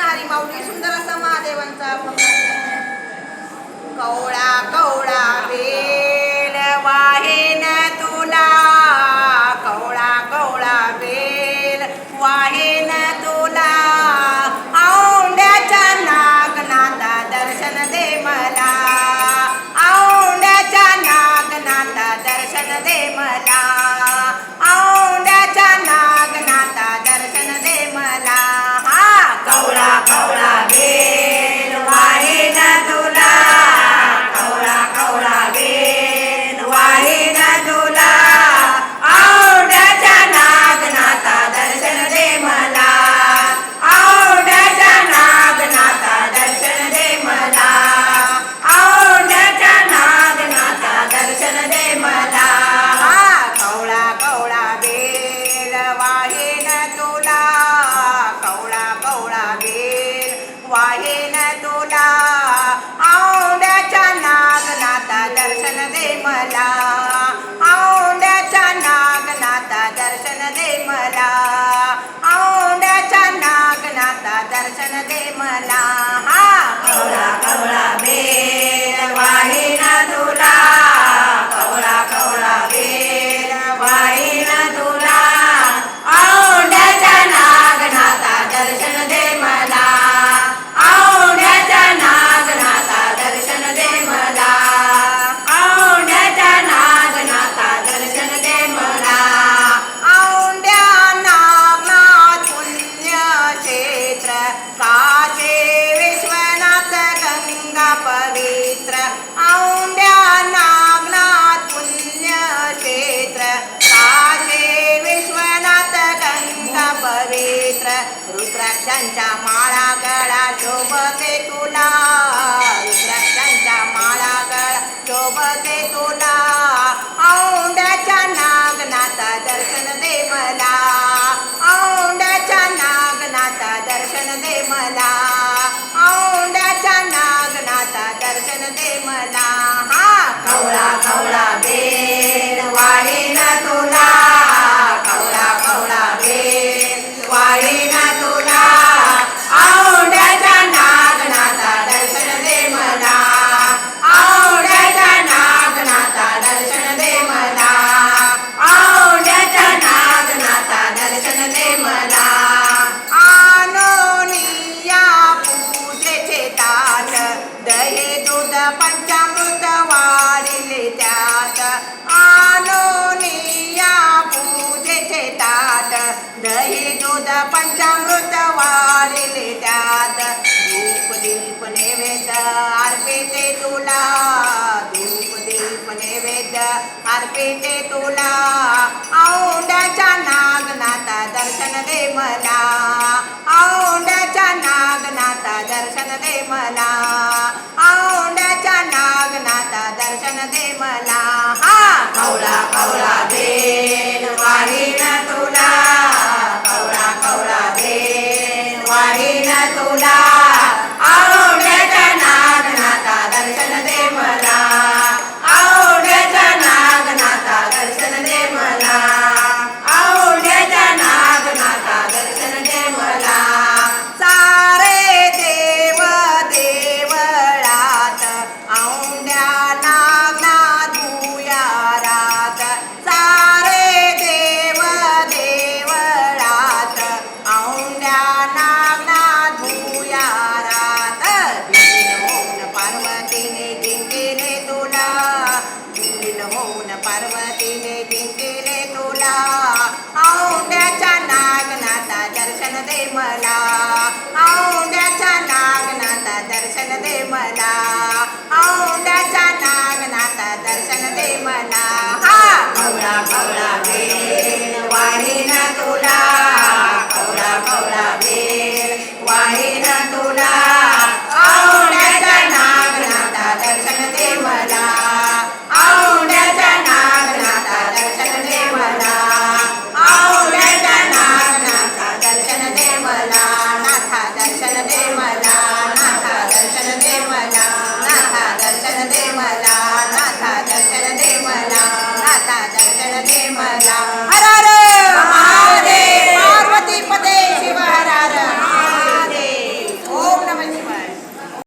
हरी माऊली सुंदर असा महादेवांचा कवळा कवळा बेल वाहेन तुला कवळा कवळा बेल वाहेन तुला औंड्याच्या नागनाथा दर्शन दे मला औंड्याच्या नागनाथा दर्शन दे मला औंड्याच्या नागनाथा दर्शन दे मला कवळा कवळा बेल वाहेन तुला कवळा कवळा बेल वाहेन तुला औंड्याच्या नागनाथा दर्शन दे मला औंड्याच्या नागनाथा दर्शन दे मला औंड्याच्या नागनाथा दर्शन दे मला कवळा कवळा बेल वाहेन तुला कवळा कवळा बेल वाहेन तुला औंड्याच्या नागनाथा दर्शन दे मला औंड्याच्या नागनाथा दर्शन दे मला औंड्याच्या नागनाथा दर्शन दे मला कवळा कवळा बेल वाहेन तुला कवळा कवळा बेल वाहेन तुला औंड्याच्या नागनाथा दर्शन दे मला औंड्याच्या नागनाथा दर्शन दे मला औंड्याच्या नागनाथा दर्शन दे मला औंड्या नागनाथ पुण्यक्षेत्र काशे विश्वनाथ गंगा पवित्र औंड्या नागनाथ पुण्यक्षेत्र काशे विश्वनाथ गंगा पवित्र रुद्राक्षांच्या माळा गळा शोभते तुला रुद्राक्षांच्या माळा गळा शोभते तुला औंड्याच्या नागनाथा दर्शन दे मला औंड्याच्या नागनाथा दर्शन दे मला औंड्याच्या नागनाथा दर्शन दे मला कवळा कवळा बेल वाहेन तुला कवळा कवळा बेल वाहेन तुला औंड्याच्या नागनाथा दर्शन दे मला औंड्याच्या नागनाथा दर्शन दे मला औंड्याच्या नागनाथा दर्शन दे मला आनोनिया पूजेचे ताट दही दूध पंचामृत वाढिले त्यात आनोनिया पूजेचे ताट दही दूध पंचामृत वाढिले त्यात धूप दीप नैवेद्य अर्पिते तुला धूप दीप नैवेद्य अर्पिते तुला औंड्याच्या नागनाथा दर्शन दे मला औंड्याच्या नागनाथा दर्शन दे मला औंड्याच्या नागनाथा दर्शन दे मला कवळा कवळा बेल वाहेन तुला कवळा कवळा बेल वाहेन तुला औंड्याच्या नागनाथा दर्शन दे मला औंड्याच्या नागनाथा दर्शन दे मला औंड्याच्या नागनाथा दर्शन दे मला सारे देव देवळात औंड्या नागनाथ भुयारात सारे देव देवळात औंड्या नागनाथ भुयारात विलीन होऊन पार्वतीने जिंकले तुला विलीन होऊन पार्वतीने जिंकले तुला औंड्याच्या नागनाथा दर्शन दे मला औंड्याच्या नागनाथा दर्शन दे मला औंड्याच्या नागनाथा दर्शन दे मला कवळा कवळा